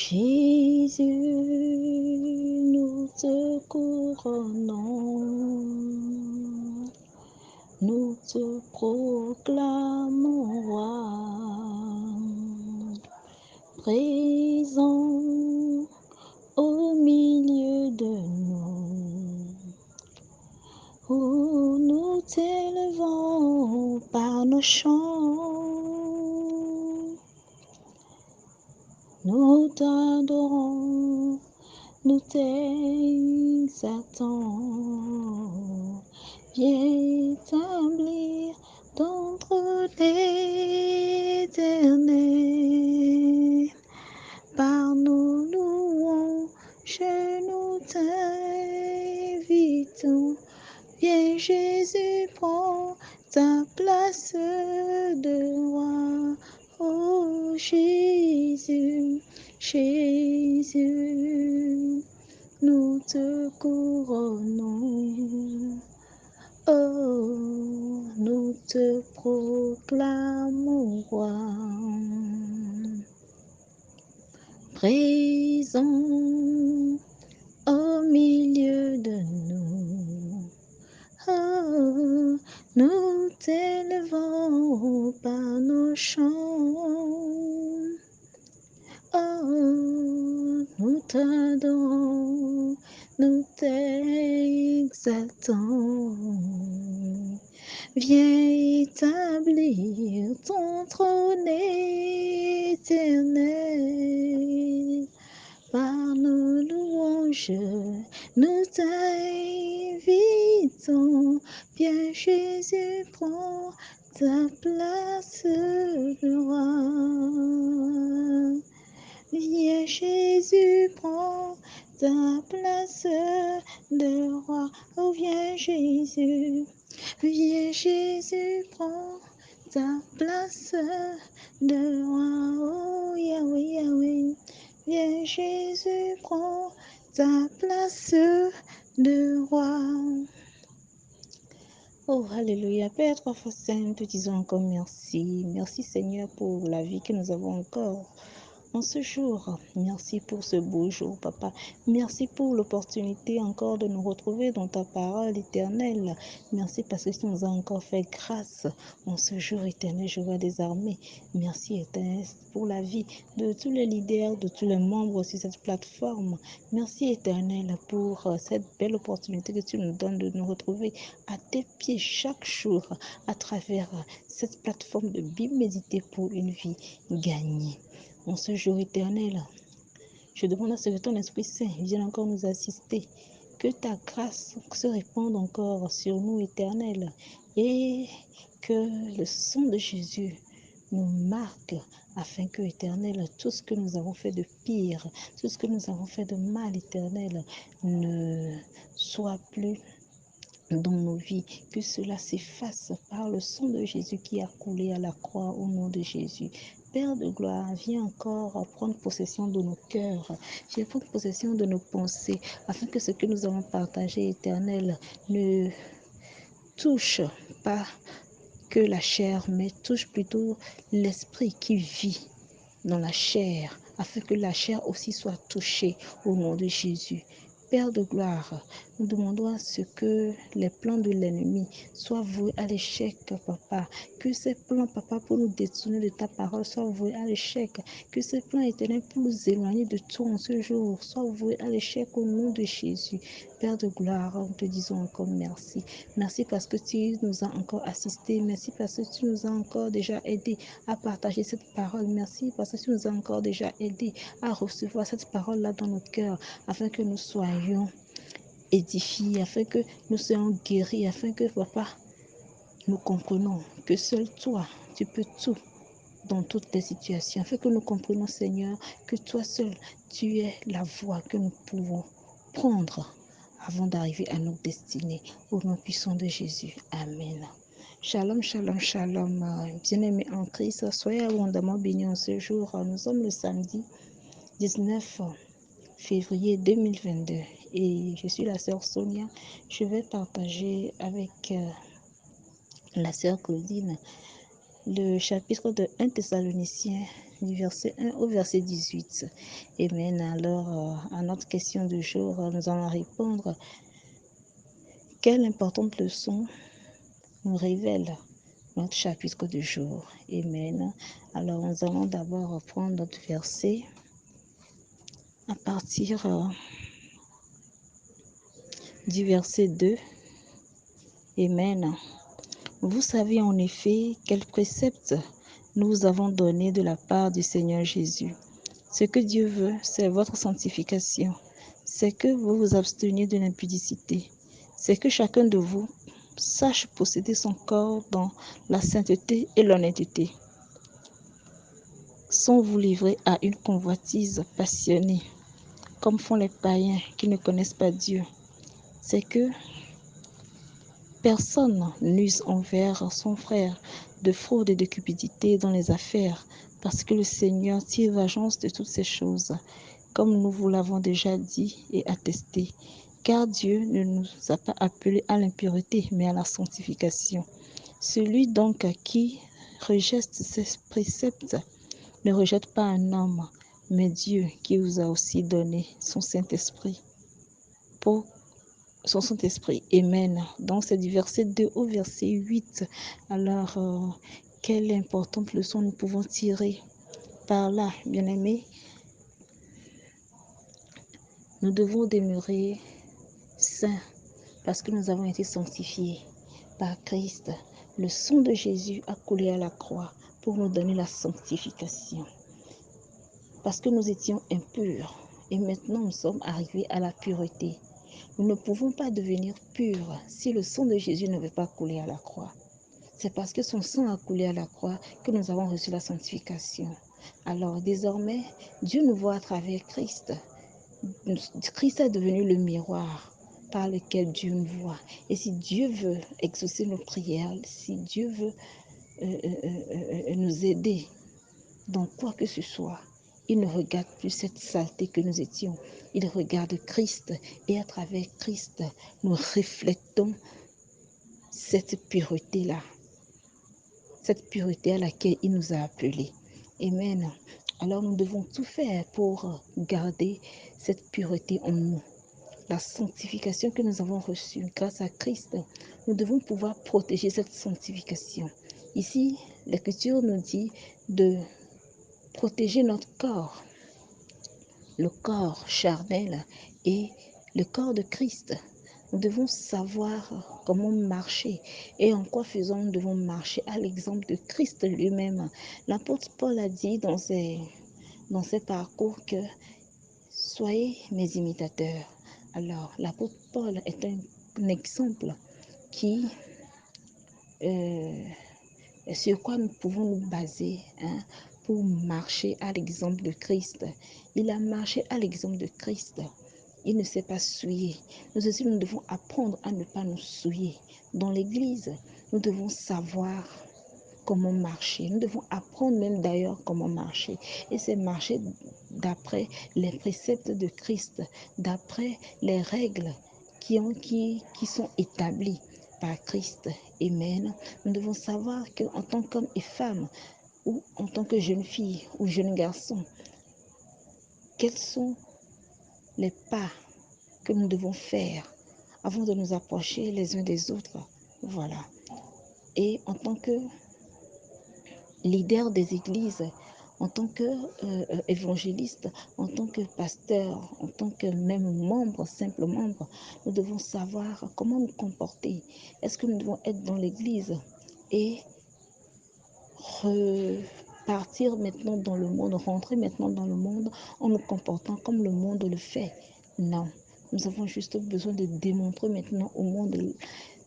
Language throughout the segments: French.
Jésus, nous te couronnons, nous te proclamons roi, présent au milieu de nous, où nous t'élevons par nos chants. Nous t'adorons, nous t'exaltons, viens établir ton trône éternel. Par nos louanges, nous t'invitons, viens Jésus, prends ta place de roi. Oh Jésus, Jésus, nous te couronnons. Oh, nous te proclamons roi. Présent au milieu de nous. Oh, nous t'élevons par nos chants. Oh, nous t'adorons, nous t'exaltons. Viens établir ton trône éternel. Par nos louanges, nous t'invitons. Viens Jésus, prends ta place de roi. Viens Jésus, prends ta place de roi. Oh, viens Jésus, prends ta place de roi. Oh, Yahweh, Yahweh. Viens Jésus, prends ta place de roi. Oh, alléluia. Père, trois fois saint, te disons encore merci. Merci Seigneur pour la vie que nous avons encore en ce jour. Merci pour ce beau jour, Papa. Merci pour l'opportunité encore de nous retrouver dans ta parole éternelle. Merci parce que tu nous as encore fait grâce en ce jour éternel, Jéhovah des armées. Merci éternel pour la vie de tous les leaders, de tous les membres sur cette plateforme. Merci éternel pour cette belle opportunité que tu nous donnes de nous retrouver à tes pieds chaque jour à travers cette plateforme de Bible méditée pour une vie gagnée. En ce jour éternel, je demande à ce que ton Esprit Saint vienne encore nous assister, que ta grâce se répande encore sur nous éternel et que le sang de Jésus nous marque afin que éternel, tout ce que nous avons fait de pire, tout ce que nous avons fait de mal éternel ne soit plus dans nos vies, que cela s'efface par le sang de Jésus qui a coulé à la croix au nom de Jésus. Père de gloire, viens encore prendre possession de nos cœurs, viens prendre possession de nos pensées, afin que ce que nous allons partager, éternel, ne touche pas que la chair, mais touche plutôt l'esprit qui vit dans la chair, afin que la chair aussi soit touchée au nom de Jésus. Père de gloire, nous demandons à ce que les plans de l'ennemi soient voués à l'échec, Papa. Que ces plans, Papa, pour nous détourner de ta parole soient voués à l'échec. Que ces plans éternels pour nous éloigner de toi en ce jour soient voués à l'échec au nom de Jésus. Père de gloire, nous te disons encore merci. Merci parce que tu nous as encore assistés. Merci parce que tu nous as encore déjà aidés à partager cette parole. Merci parce que tu nous as encore déjà aidés à recevoir cette parole-là dans nos cœurs, afin que nous soyons édifiés, afin que nous soyons guéris, afin que, Papa, nous comprenons que seul toi, tu peux tout dans toutes les situations, afin que nous comprenions, Seigneur, que toi seul, tu es la voie que nous pouvons prendre avant d'arriver à notre destinée. Au nom puissant de Jésus. Amen. Shalom, shalom, shalom. Bien-aimés en Christ, soyez abondamment bénis en ce jour. Nous sommes le samedi 19 février 2022 et je suis la sœur Sonia. Je vais partager avec la sœur Claudine le chapitre de 1 Thessaloniciens, du verset 1 au verset 18. Amen. Alors, à notre question du jour, nous allons répondre: quelle importante leçon nous révèle notre chapitre du jour? Amen. Alors, nous allons d'abord prendre notre verset à partir du verset 2. Amen. Vous savez en effet quels préceptes nous avons donnés de la part du Seigneur Jésus. Ce que Dieu veut, c'est votre sanctification. C'est que vous vous absteniez de l'impudicité. C'est que chacun de vous sache posséder son corps dans la sainteté et l'honnêteté, sans vous livrer à une convoitise passionnée, comme font les païens qui ne connaissent pas Dieu. C'est que personne n'use envers son frère de fraude et de cupidité dans les affaires, parce que le Seigneur tire vengeance de toutes ces choses, comme nous vous l'avons déjà dit et attesté. Car Dieu ne nous a pas appelés à l'impureté, mais à la sanctification. Celui donc qui rejette ces préceptes ne rejette pas un homme, mais Dieu qui vous a aussi donné son Saint-Esprit. Son Saint-Esprit. Amen. Donc c'est du verset 2 au verset 8. Alors, quelle importante leçon nous pouvons tirer par là, bien-aimés? Nous devons demeurer saints parce que nous avons été sanctifiés par Christ. Le sang de Jésus a coulé à la croix pour nous donner la sanctification. Parce que nous étions impurs et maintenant nous sommes arrivés à la pureté. Nous ne pouvons pas devenir purs si le sang de Jésus n'avait pas coulé à la croix. C'est parce que son sang a coulé à la croix que nous avons reçu la sanctification. Alors désormais, Dieu nous voit à travers Christ. Christ est devenu le miroir par lequel Dieu nous voit. Et si Dieu veut exaucer nos prières, si Dieu veut nous aider dans quoi que ce soit, il ne regarde plus cette saleté que nous étions. Il regarde Christ et à travers Christ, nous reflétons cette pureté-là. Cette pureté à laquelle il nous a appelés. Amen. Alors nous devons tout faire pour garder cette pureté en nous. La sanctification que nous avons reçue grâce à Christ, nous devons pouvoir protéger cette sanctification. Ici, l'Écriture nous dit de protéger notre corps, le corps charnel et le corps de Christ. Nous devons savoir comment marcher et en quoi faisons nous devons marcher à l'exemple de Christ lui-même. L'apôtre Paul a dit dans ses parcours que soyez mes imitateurs. Alors, l'apôtre Paul est un exemple qui sur quoi nous pouvons nous baser pour marcher à l'exemple de Christ. Il a marché à l'exemple de Christ. Il ne s'est pas souillé. Nous aussi, nous devons apprendre à ne pas nous souiller. Dans l'Église, nous devons savoir comment marcher. Nous devons apprendre même d'ailleurs comment marcher. Et c'est marcher d'après les préceptes de Christ, d'après les règles qui sont établies par Christ. Amen. Nous devons savoir qu'en tant qu'homme et femme, ou en tant que jeune fille ou jeune garçon, quels sont les pas que nous devons faire avant de nous approcher les uns des autres. Voilà. Et en tant que leader des églises, en tant qu'évangéliste, en tant que pasteur, en tant que même membre, simple membre, nous devons savoir comment nous comporter. Est-ce que nous devons être dans l'église et repartir maintenant dans le monde, rentrer maintenant dans le monde en nous comportant comme le monde le fait? Non. Nous avons juste besoin de démontrer maintenant au monde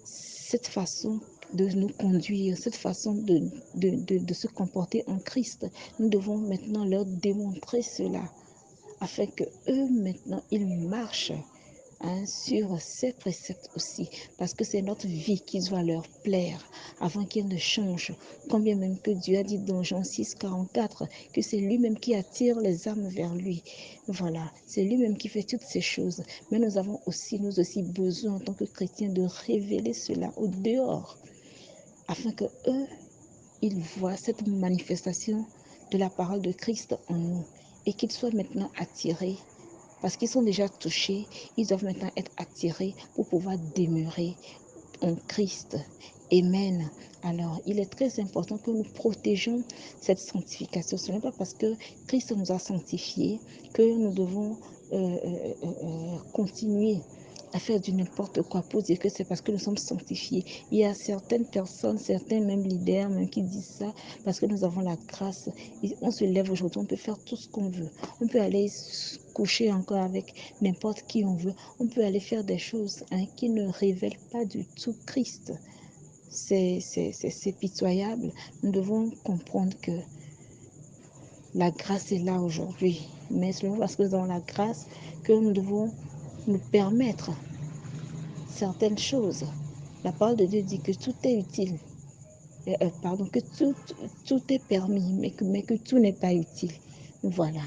cette façon de nous conduire, cette façon de se comporter en Christ. Nous devons maintenant leur démontrer cela afin que eux maintenant ils marchent sur ces préceptes aussi, parce que c'est notre vie qui doit leur plaire avant qu'ils ne changent. Combien même que Dieu a dit dans Jean 6, 44 que c'est lui-même qui attire les âmes vers lui. Voilà, c'est lui-même qui fait toutes ces choses. Mais nous avons aussi, nous aussi besoin en tant que chrétiens de révéler cela au dehors, afin que eux ils voient cette manifestation de la parole de Christ en nous et qu'ils soient maintenant attirés parce qu'ils sont déjà touchés, ils doivent maintenant être attirés pour pouvoir demeurer en Christ. Amen. Alors, il est très important que nous protégeons cette sanctification. Ce n'est pas parce que Christ nous a sanctifiés que nous devons continuer à faire du n'importe quoi pour dire que c'est parce que nous sommes sanctifiés. Il y a certaines personnes, certains même leaders même qui disent ça parce que nous avons la grâce. On se lève aujourd'hui, on peut faire tout ce qu'on veut. On peut aller coucher encore avec n'importe qui on veut. On peut aller faire des choses qui ne révèlent pas du tout Christ. C'est pitoyable. Nous devons comprendre que la grâce est là aujourd'hui. Mais c'est parce que dans la grâce que nous devons nous permettre certaines choses. La parole de Dieu dit que tout est utile. Pardon, que tout est permis, mais que tout n'est pas utile. Voilà.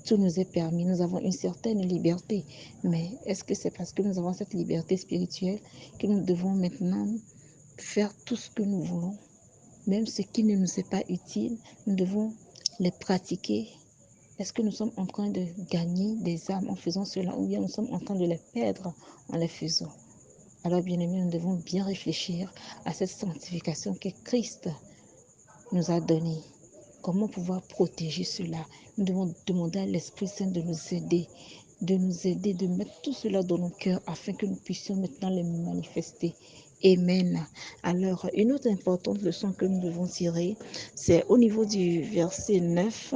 Tout nous est permis, nous avons une certaine liberté. Mais est-ce que c'est parce que nous avons cette liberté spirituelle que nous devons maintenant faire tout ce que nous voulons? Même ce qui ne nous est pas utile, nous devons les pratiquer. Est-ce que nous sommes en train de gagner des âmes en faisant cela ou bien nous sommes en train de les perdre en les faisant? Alors, bien aimés, nous devons bien réfléchir à cette sanctification que Christ nous a donnée. Comment pouvoir protéger cela? Nous devons demander à l'Esprit Saint de nous aider, de mettre tout cela dans nos cœurs afin que nous puissions maintenant les manifester. Amen. Alors, une autre importante leçon que nous devons tirer, c'est au niveau du verset 9.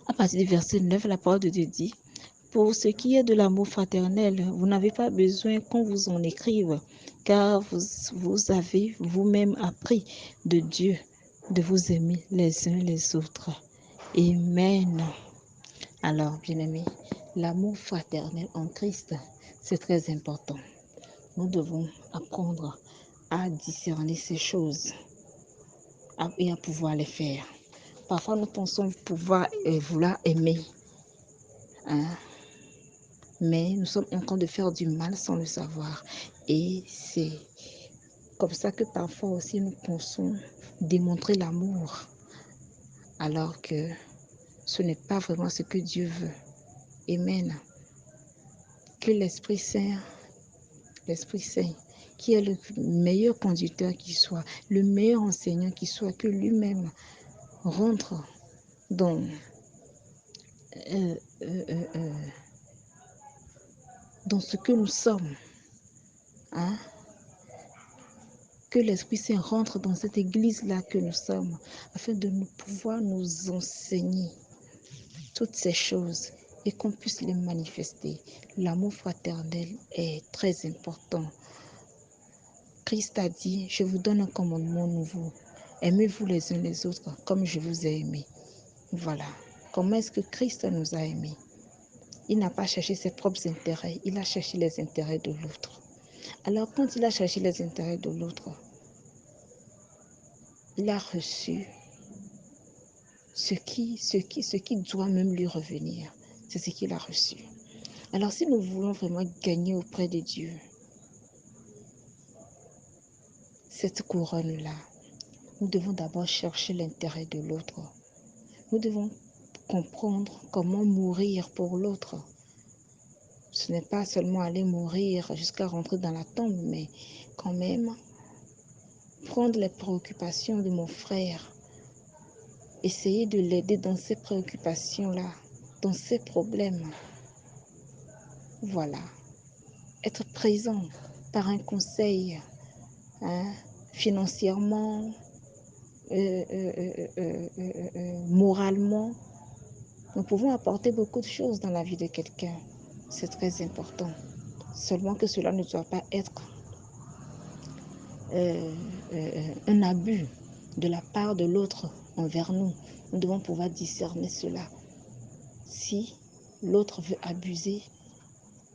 À partir du verset 9, la parole de Dieu dit: pour ce qui est de l'amour fraternel, vous n'avez pas besoin qu'on vous en écrive, car vous avez vous-même appris de Dieu de vous aimer les uns les autres. Amen. Alors, bien-aimés, l'amour fraternel en Christ, c'est très important. Nous devons apprendre à discerner ces choses et à pouvoir les faire. Parfois, nous pensons pouvoir et vouloir aimer, mais nous sommes en train de faire du mal sans le savoir. Et c'est comme ça que parfois aussi nous pensons démontrer l'amour, alors que ce n'est pas vraiment ce que Dieu veut. Amen. Que l'Esprit Saint, qui est le meilleur conducteur qui soit, le meilleur enseignant qui soit, que lui-même rentre dans ce que nous sommes. Que l'Esprit Saint rentre dans cette église-là que nous sommes, afin de pouvoir nous enseigner toutes ces choses et qu'on puisse les manifester. L'amour fraternel est très important. Christ a dit: je vous donne un commandement nouveau. Aimez-vous les uns les autres comme je vous ai aimés. Voilà. Comment est-ce que Christ nous a aimés? Il n'a pas cherché ses propres intérêts, il a cherché les intérêts de l'autre. Alors quand il a cherché les intérêts de l'autre, il a reçu ce qui doit même lui revenir. C'est ce qu'il a reçu. Alors si nous voulons vraiment gagner auprès de Dieu cette couronne-là, nous devons d'abord chercher l'intérêt de l'autre. Nous devons comprendre comment mourir pour l'autre. Ce n'est pas seulement aller mourir jusqu'à rentrer dans la tombe, mais quand même prendre les préoccupations de mon frère, essayer de l'aider dans ses préoccupations-là, dans ses problèmes. Voilà. Être présent par un conseil, financièrement, moralement. Nous pouvons apporter beaucoup de choses dans la vie de quelqu'un. C'est très important. Seulement que cela ne doit pas être un abus de la part de l'autre envers nous. Nous devons pouvoir discerner cela. Si l'autre veut abuser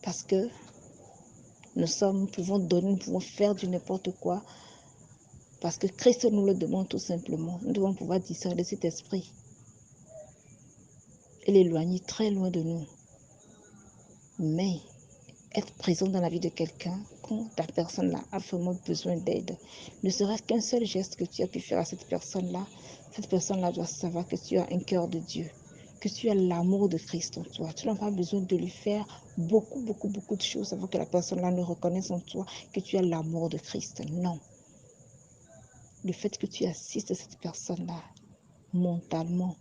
parce que nous pouvons donner, nous pouvons faire du n'importe quoi, parce que Christ nous le demande tout simplement. Nous devons pouvoir discerner cet esprit et l'éloigner très loin de nous. Mais être présent dans la vie de quelqu'un quand ta personne-là a vraiment besoin d'aide. Ne serait-ce qu'un seul geste que tu as pu faire à cette personne-là doit savoir que tu as un cœur de Dieu, que tu as l'amour de Christ en toi. Tu n'as pas besoin de lui faire beaucoup de choses avant que la personne-là ne reconnaisse en toi que tu as l'amour de Christ. Non. Le fait que tu assistes cette personne-là mentalement,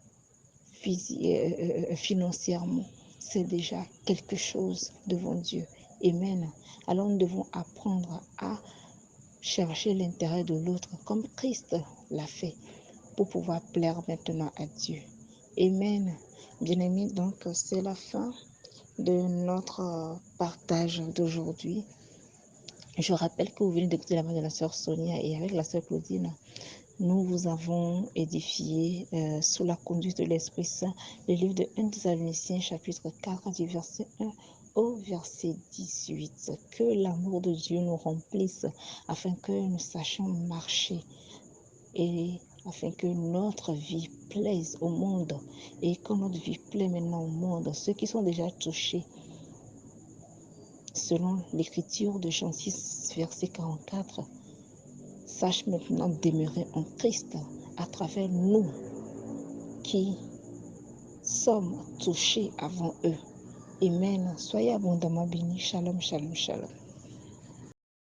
financièrement, c'est déjà quelque chose devant Dieu. Amen. Alors nous devons apprendre à chercher l'intérêt de l'autre comme Christ l'a fait pour pouvoir plaire maintenant à Dieu. Amen. Bien-aimés, donc c'est la fin de notre partage d'aujourd'hui. Je rappelle que vous venez d'écouter la voix de la sœur Sonia et avec la sœur Claudine, nous vous avons édifié sous la conduite de l'Esprit Saint le livre de 1 Thessaloniciens chapitre 4 du verset 1 au verset 18. Que l'amour de Dieu nous remplisse afin que nous sachions marcher et afin que notre vie plaise au monde et quand notre vie plaît maintenant au monde, ceux qui sont déjà touchés selon l'écriture de Jean 6 verset 44, sache maintenant demeurer en Christ à travers nous qui sommes touchés avant eux. Amen. Soyez abondamment bénis. Shalom, shalom, shalom.